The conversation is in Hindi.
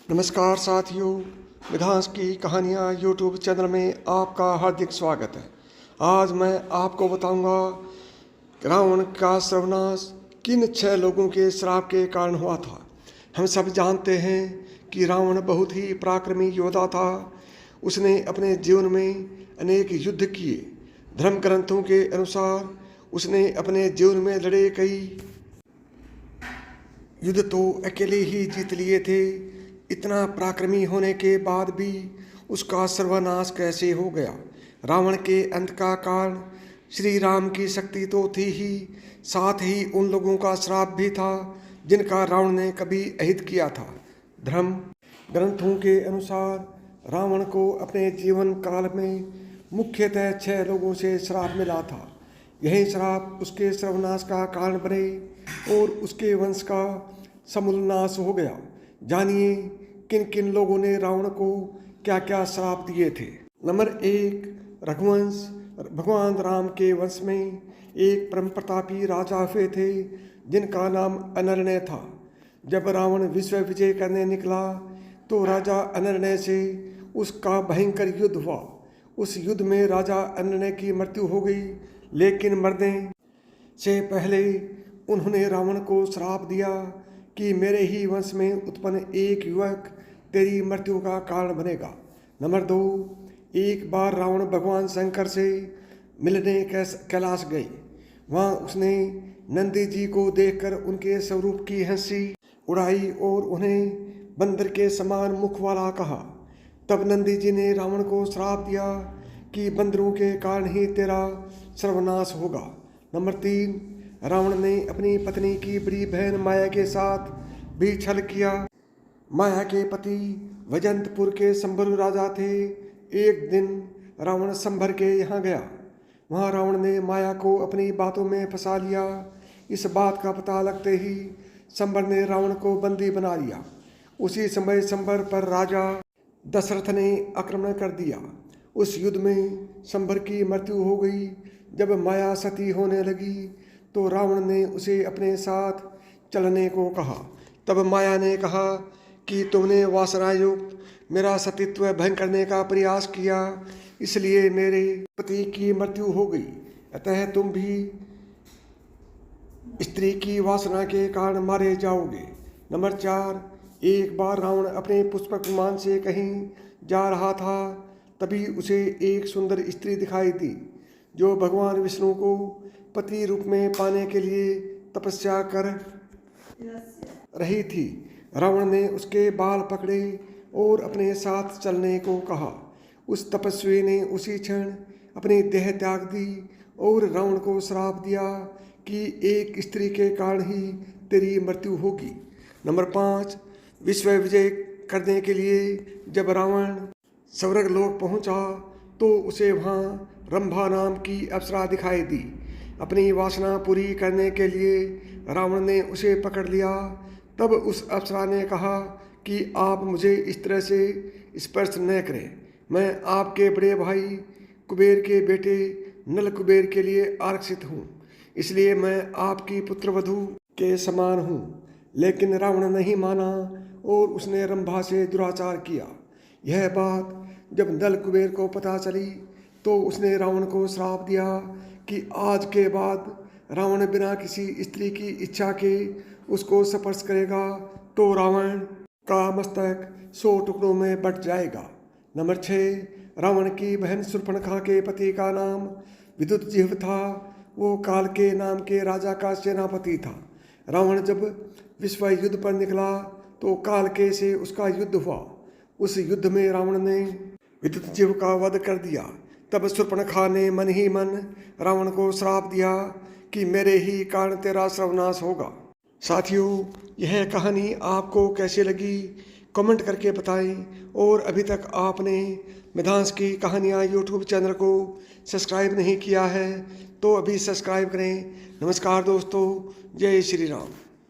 नमस्कार साथियों, मिधांस की कहानियाँ यूट्यूब चैनल में आपका हार्दिक स्वागत है। आज मैं आपको बताऊंगा रावण का सर्वनाश किन 6 लोगों के श्राप के कारण हुआ था। हम सब जानते हैं कि रावण बहुत ही पराक्रमी योद्धा था। उसने अपने जीवन में अनेक युद्ध किए। धर्म ग्रंथों के अनुसार उसने अपने जीवन में लड़े कई युद्ध तो अकेले ही जीत लिए थे। इतना पराक्रमी होने के बाद भी उसका सर्वनाश कैसे हो गया? रावण के अंत का कारण श्री राम की शक्ति तो थी ही, साथ ही उन लोगों का श्राप भी था जिनका रावण ने कभी अहित किया था। धर्म ग्रंथों के अनुसार रावण को अपने जीवन काल में मुख्यतः 6 लोगों से श्राप मिला था। यही श्राप उसके सर्वनाश का कारण बने और उसके वंश का समूल नाश हो गया। जानिए किन किन लोगों ने रावण को क्या क्या श्राप दिए थे। नंबर 1, रघुवंश। भगवान राम के वंश में एक परम प्रतापी राजा हुए थे जिनका नाम अनर्णय था। जब रावण विश्व विजय करने निकला तो राजा अनर्णय से उसका भयंकर युद्ध हुआ। उस युद्ध में राजा अनर्णय की मृत्यु हो गई, लेकिन मरने से पहले उन्होंने रावण को श्राप दिया कि मेरे ही वंश में उत्पन्न एक युवक तेरी मृत्यु का कारण बनेगा। नंबर 2, एक बार रावण भगवान शंकर से मिलने कैलाश गई। वहाँ उसने नंदी जी को देखकर उनके स्वरूप की हंसी उड़ाई और उन्हें बंदर के समान मुख वाला कहा। तब नंदी जी ने रावण को श्राप दिया कि बंदरों के कारण ही तेरा सर्वनाश होगा। नंबर 3, रावण ने अपनी पत्नी की बड़ी बहन माया के साथ भी छल किया। माया के पति वजंतपुर के संभर राजा थे। एक दिन रावण संभर के यहाँ गया। वहाँ रावण ने माया को अपनी बातों में फंसा लिया। इस बात का पता लगते ही संभर ने रावण को बंदी बना लिया। उसी समय संभर पर राजा दशरथ ने आक्रमण कर दिया। उस युद्ध में संभर की मृत्यु हो गई। जब माया सती होने लगी तो रावण ने उसे अपने साथ चलने को कहा। तब माया ने कहा कि तुमने वासनायुक्त मेरा सतीत्व भंग करने का प्रयास किया, इसलिए मेरे पति की मृत्यु हो गई। अतः तुम भी स्त्री की वासना के कारण मारे जाओगे। नंबर 4, एक बार रावण अपने पुष्पक विमान से कहीं जा रहा था। तभी उसे एक सुंदर स्त्री दिखाई दी जो भगवान विष्णु को पति रूप में पाने के लिए तपस्या कर रही थी। रावण ने उसके बाल पकड़े और अपने साथ चलने को कहा। उस तपस्वी ने उसी क्षण अपनी देह त्याग दी और रावण को श्राप दिया कि एक स्त्री के कारण ही तेरी मृत्यु होगी। नंबर 5, विश्व विजय करने के लिए जब रावण स्वर्गलोक पहुंचा तो उसे वहाँ रंभा नाम की अप्सरा दिखाई दी। अपनी वासना पूरी करने के लिए रावण ने उसे पकड़ लिया। तब उस अप्सरा ने कहा कि आप मुझे इस तरह से स्पर्श न करें। मैं आपके बड़े भाई कुबेर के बेटे नल कुबेर के लिए आरक्षित हूँ, इसलिए मैं आपकी पुत्रवधू के समान हूँ। लेकिन रावण नहीं माना और उसने रंभा से दुराचार किया। यह बात जब नल कुबेर को पता चली तो उसने रावण को श्राप दिया कि आज के बाद रावण बिना किसी स्त्री की इच्छा के उसको स्पर्श करेगा तो रावण का मस्तक 100 टुकड़ों में बंट जाएगा। नंबर 6, रावण की बहन शूर्पणखा के पति का नाम विद्युतजिह्व था। वो काल के नाम के राजा का सेनापति था। रावण जब विश्व युद्ध पर निकला तो काल के से उसका युद्ध हुआ। उस युद्ध में रावण ने विद्युतजिह्व का वध कर दिया। तब शूर्पणखा ने मन ही मन रावण को श्राप दिया कि मेरे ही कारण तेरा सर्वनाश होगा। साथियों, यह कहानी आपको कैसी लगी कमेंट करके बताएं। और अभी तक आपने मिधांस की कहानियाँ यूट्यूब चैनल को सब्सक्राइब नहीं किया है तो अभी सब्सक्राइब करें। नमस्कार दोस्तों, जय श्री राम।